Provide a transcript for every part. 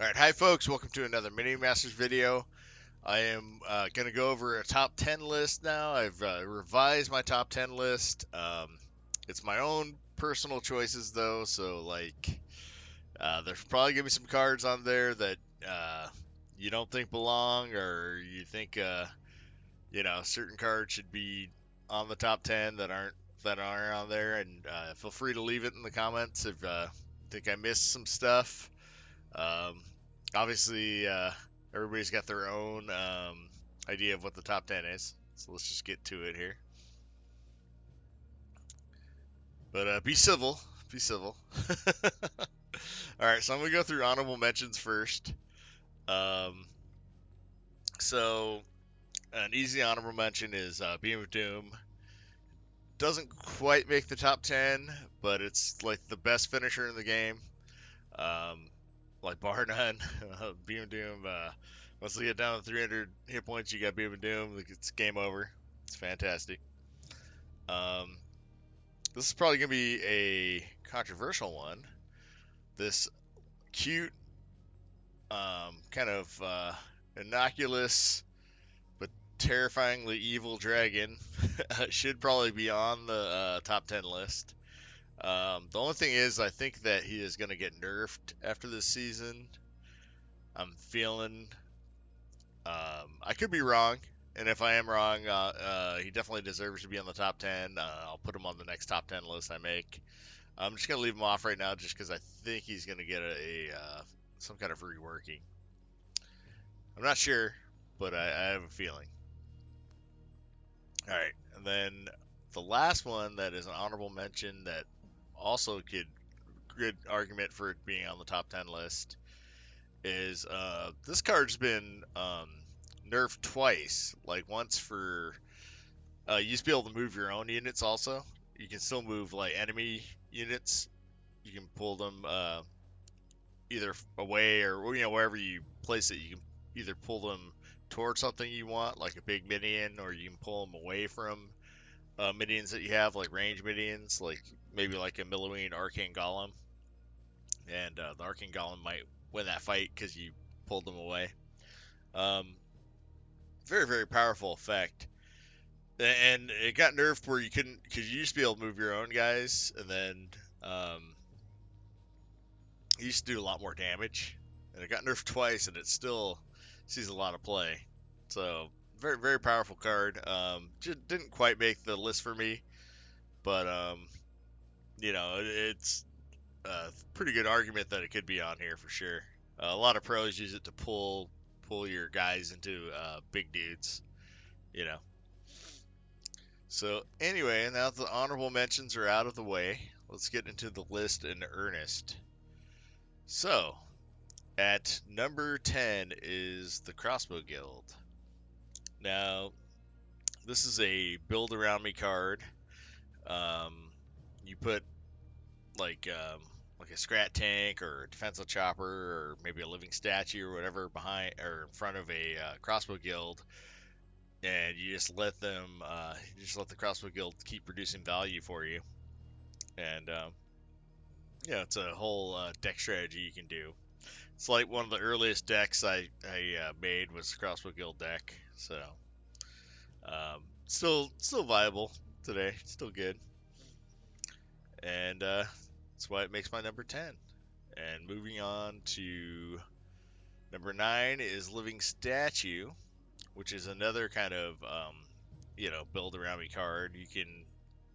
Alright, hi folks, welcome to another Mini Masters video. I am going to go over a top 10 list now. I've revised my top 10 list. It's my own personal choices though, so there's probably going to be some cards on there that you don't think belong, or you think certain cards should be on the top 10 that aren't on there, and feel free to leave it in the comments if think I missed some stuff. Um, Obviously, everybody's got their own idea of what the top 10 is. So let's just get to it here. But be civil. Be civil. Alright, so I'm going to go through honorable mentions first. Um, so, an easy honorable mention is Beam of Doom. Doesn't quite make the top 10, but it's like the best finisher in the game. Like bar none. Beam of Doom. Once you get down to 300 hit points, you got Beam of Doom. It's game over. It's fantastic. This is probably gonna be a controversial one. This cute, kind of innocuous but terrifyingly evil dragon should probably be on the top 10 list. The only thing is, I think that he is going to get nerfed after this season. I'm feeling. I could be wrong, and if I am wrong, he definitely deserves to be on the top 10. I'll put him on the next top 10 list I make. I'm just going to leave him off right now just because I think he's going to get some kind of reworking. I'm not sure, but I have a feeling. Alright, and then the last one that is an honorable mention that also could good argument for it being on the top 10 list is this card's been nerfed twice. Like once for you used to be able to move your own units. Also, you can still move like enemy units. You can pull them either away or wherever you place it. You can either pull them towards something you want, like a big minion, or you can pull them away from minions that you have, like range minions, like maybe like a Milloween Arcane Golem, and the Arcane Golem might win that fight because you pulled them away. Very, very powerful effect. And it got nerfed where you couldn't, because you used to be able to move your own guys, and then you used to do a lot more damage. And it got nerfed twice, and it still sees a lot of play. So, very, very powerful card. Just didn't quite make the list for me, but it's a pretty good argument that it could be on here for sure. A lot of pros use it to pull your guys into big dudes, you know. So anyway, now the honorable mentions are out of the way, let's get into the list in earnest. So, at number 10 is the Crossbow Guild. Now, this is a build around me card. You put like a Scrat Tank or a Defensive Chopper or maybe a Living Statue or whatever behind or in front of a Crossbow Guild, and you just let the Crossbow Guild keep producing value for you. And it's a whole deck strategy you can do. It's like one of the earliest decks I made was the Crossbow Guild deck, so still viable today, still good, and that's why it makes my number 10. And moving on to number 9 is Living Statue, which is another kind of build around me card. You can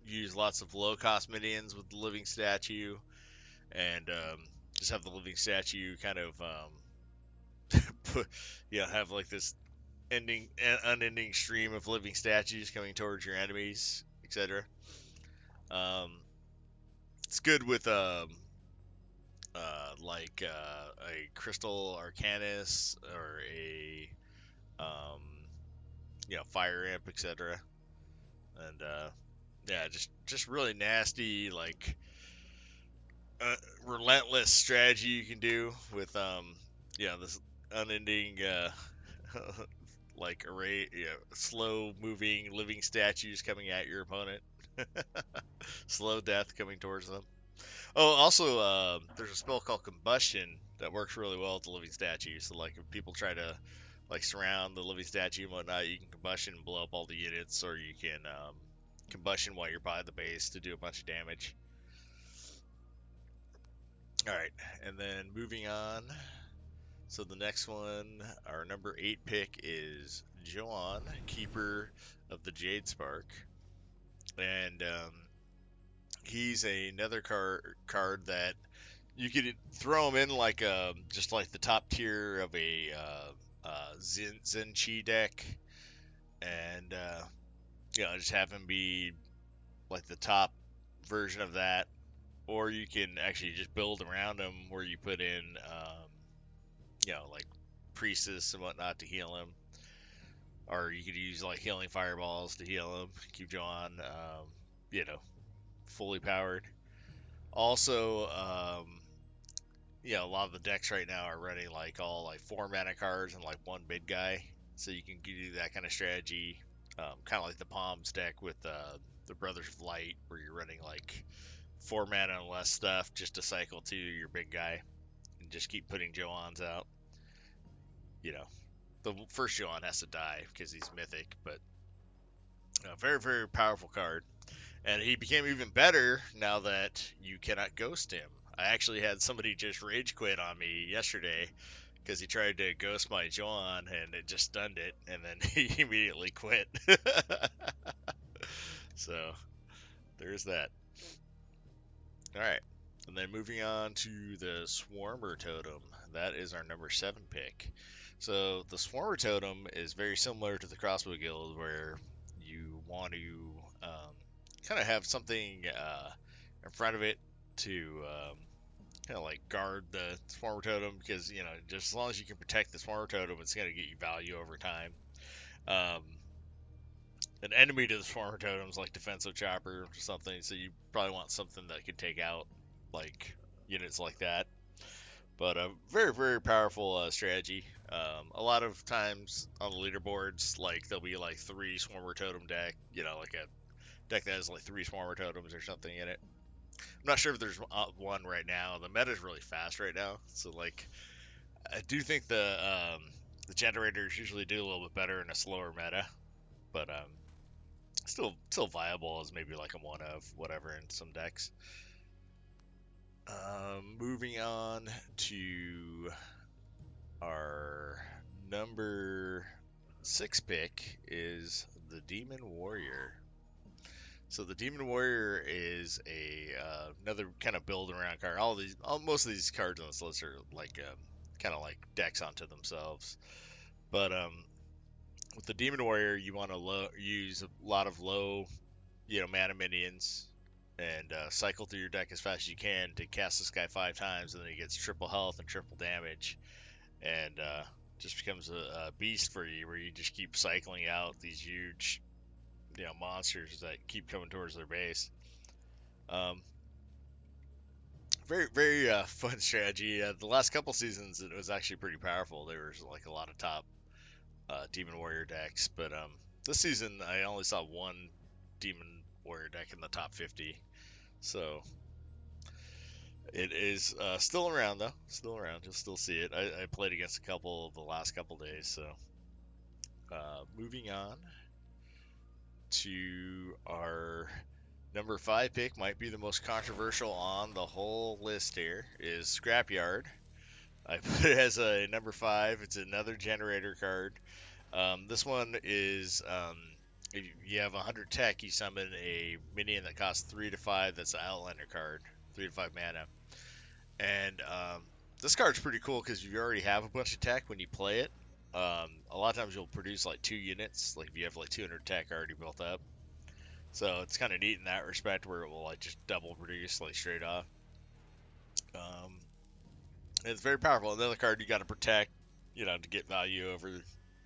use lots of low cost minions with the Living Statue, and just have the Living Statue kind of have like this unending stream of living statues coming towards your enemies, etc. It's good with a Crystal Arcanist or a Fire Imp, etc. And just really nasty, like relentless strategy you can do with this unending like array, slow moving living statues coming at your opponent. Slow death coming towards them. Oh, also, there's a spell called Combustion that works really well with the living statue. So, like, if people try to like surround the living statue and whatnot, you can combustion and blow up all the units, or you can combustion while you're by the base to do a bunch of damage. All right, and then moving on. So the next one, our number 8 pick is Joan, Keeper of the Jade Spark, and he's another card that you could throw him in like just like the top tier of a Zen Chi deck, and just have him be like the top version of that, or you can actually just build around him where you put in like priestess and whatnot to heal him, or you could use like healing fireballs to heal him, keep Joan fully powered. Also, a lot of the decks right now are running like all like 4 mana cards and like one big guy, so you can do that kind of strategy, kind of like the Palms deck with the Brothers of Light, where you're running like 4 mana and less stuff just to cycle to your big guy and just keep putting Joans out. The first Joan has to die because he's mythic, but a very, very powerful card. And he became even better now that you cannot ghost him. I actually had somebody just rage quit on me yesterday because he tried to ghost my Joan and it just stunned it, and then he immediately quit. So there's that. All right. And then moving on to the Swarmer Totem. That is our number 7 pick. So the Swarmer Totem is very similar to the Crossbow Guild, where you want to kind of have something in front of it to kind of like guard the Swarmer Totem, because just as long as you can protect the Swarmer Totem, it's going to get you value over time. Um, an enemy to the Swarmer Totem is like Defensive Chopper or something, so you probably want something that can take out like units like that. But a very, very powerful strategy. A lot of times on the leaderboards, like there'll be like 3 Swarmer Totem deck, like a deck that has like 3 Swarmer Totems or something in it. I'm not sure if there's one right now. The meta is really fast right now, so like I do think the generators usually do a little bit better in a slower meta, but still viable as maybe like a one of whatever in some decks. Moving on to our number 6 pick is the Demon Warrior. So the Demon Warrior is another kind of build around card. Most of these cards on this list are like kind of like decks onto themselves. But with the Demon Warrior, you want to use a lot of low, mana minions, and cycle through your deck as fast as you can to cast this guy 5 times, and then he gets triple health and triple damage, and just becomes a beast for you, where you just keep cycling out these huge, monsters that keep coming towards their base. Very, very fun strategy. The last couple seasons, it was actually pretty powerful. There was like a lot of top Demon Warrior decks, but this season I only saw one Demon Warrior deck in the top 50. So it is still around, though. Still around. You'll still see it. I played against a couple the last couple days. So moving on to our number 5 pick, might be the most controversial on the whole list here, is Scrapyard. I put it as a number 5. It's another generator card. This one is if you have 100 tech, you summon a minion that costs 3 to 5. That's an Outlander card, 3 to 5 mana. And this card's pretty cool because you already have a bunch of tech when you play it. A lot of times you'll produce like 2 units, like if you have like 200 tech already built up. So it's kind of neat in that respect, where it will like just double produce like straight off. It's very powerful. Another card you got to protect, to get value over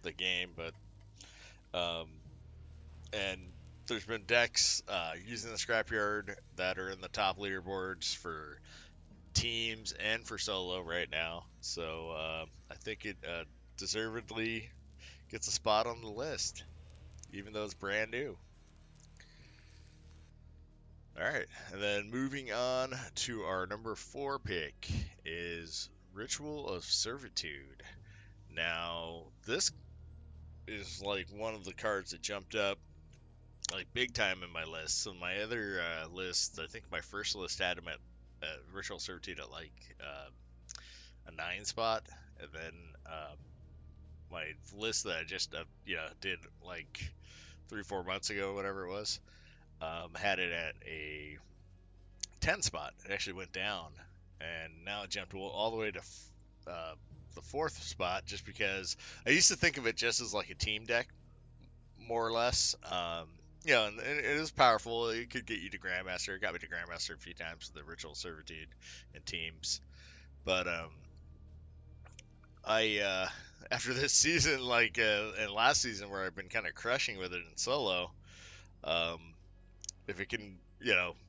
the game. But and there's been decks using the Scrapyard that are in the top leaderboards for teams and for solo right now. So I think it deservedly gets a spot on the list, even though it's brand new. Alright, and then moving on to our number 4 pick is Ritual of Servitude. Now, this is like one of the cards that jumped up like big time in my list. So my other list, I think my first list had him at Ritual Servitude at like a 9 spot, and then my list that I just did like 3-4 months ago, whatever it was, had it at a 10 spot. It actually went down, and now it jumped all the way to the 4th spot, just because I used to think of it just as like a team deck, more or less. And it is powerful. It could get you to Grandmaster. It got me to Grandmaster a few times with the Ritual Servitude and teams. But I after this season, like and last season, where I've been kind of crushing with it in solo, um, if it can,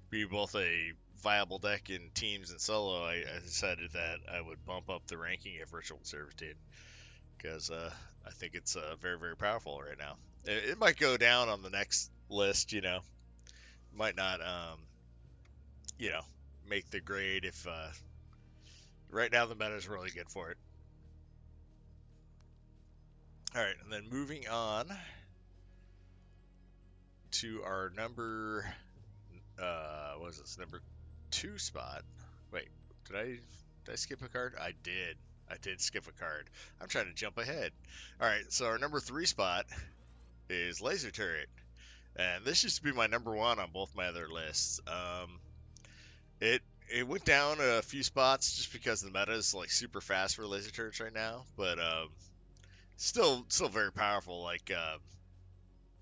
be both a viable deck in teams and solo, I decided that I would bump up the ranking of Ritual Servitude, because I think it's very, very powerful right now. It might go down on the next list, might not, you know, make the grade if right now the meta is really good for it. All right, and then moving on to our number, what is this, number 2 spot? Wait, did I skip a card? I did. I did skip a card. I'm trying to jump ahead. All right, so our number 3 spot is Laser Turret, and this used to be my number 1 on both my other lists. It went down a few spots just because the meta is like super fast for Laser Turrets right now, but still very powerful. Like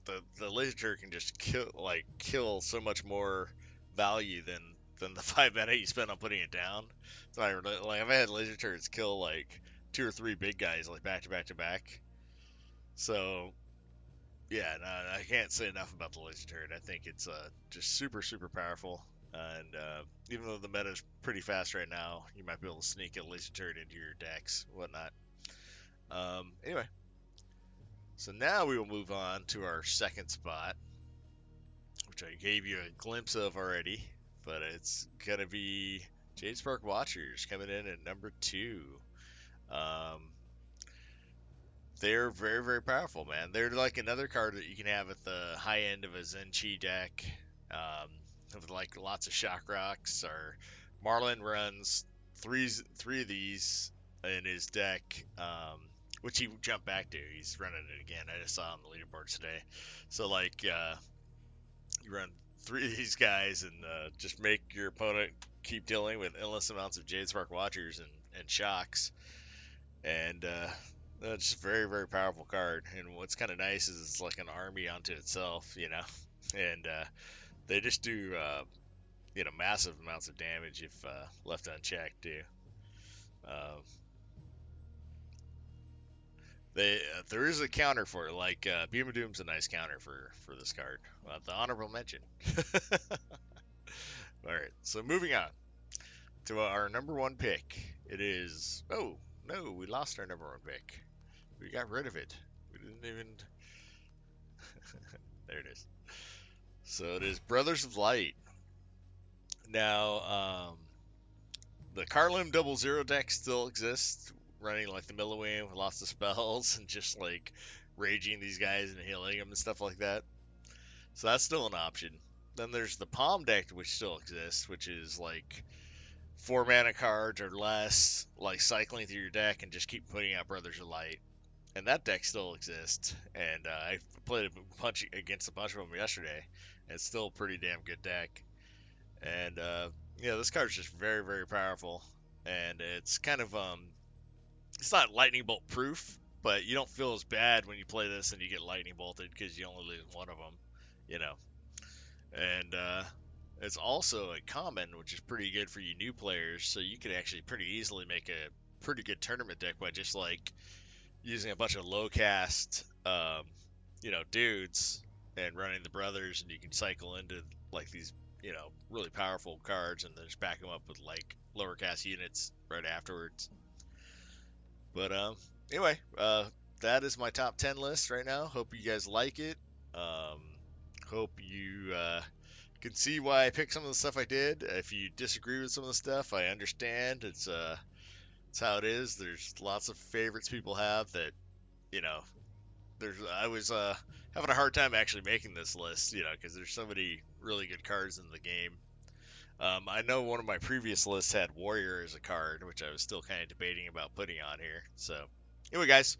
the Laser Turret can just kill so much more value than the 5 mana you spend on putting it down. So I've had Laser Turrets kill like 2 or 3 big guys like back to back to back. So yeah, no, I can't say enough about the Laser Turret. I think it's just super powerful. And even though the meta is pretty fast right now, you might be able to sneak a Laser Turret into your decks, whatnot. Anyway, so now we will move on to our 2nd spot, which I gave you a glimpse of already, but it's gonna be Jade Spark Watchers coming in at number 2. Um, they're very powerful, man. They're like another card that you can have at the high end of a Zenchi deck, with like lots of shock rocks. Or Marlin runs three of these in his deck, which he jumped back to. He's running it again. I just saw on the leaderboards today. So like you run 3 of these guys and just make your opponent keep dealing with endless amounts of Jade Spark Watchers and shocks. And it's just a very powerful card. And what's kind of nice is it's like an army unto itself, and they just do massive amounts of damage if left unchecked too. There is a counter for it, like Beam of Doom's a nice counter for this card. The honorable mention. All right, so moving on to our number 1 pick. It is no, we lost our number 1 pick. We got rid of it. We didn't even. There it is. So it is Brothers of Light. Now, the Karlim 00 deck still exists, running like the Milliwing with lots of spells and just like raging these guys and healing them and stuff like that. So that's still an option. Then there's the Palm deck, which still exists, which is like 4 mana cards or less, like cycling through your deck and just keep putting out Brothers of Light. And that deck still exists. And I played against a bunch of them yesterday. And it's still a pretty damn good deck. And this card's just very powerful. And it's kind of it's not lightning bolt proof, but you don't feel as bad when you play this and you get lightning bolted because you only lose one of them, And it's also a common, which is pretty good for you new players. So you could actually pretty easily make a pretty good tournament deck by just like using a bunch of low cast, dudes and running the brothers, and you can cycle into like these, really powerful cards, and then just back them up with like lower cast units right afterwards. But anyway, that is my top 10 list right now. Hope you guys like it. Hope you can see why I picked some of the stuff I did. If you disagree with some of the stuff, I understand. It's how it is. There's lots of favorites people have that, you know, I was having a hard time actually making this list, because there's so many really good cards in the game. I know one of my previous lists had Warrior as a card, which I was still kind of debating about putting on here. So, anyway, guys,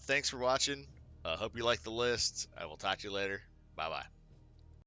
thanks for watching. Hope you like the list. I will talk to you later. Bye bye.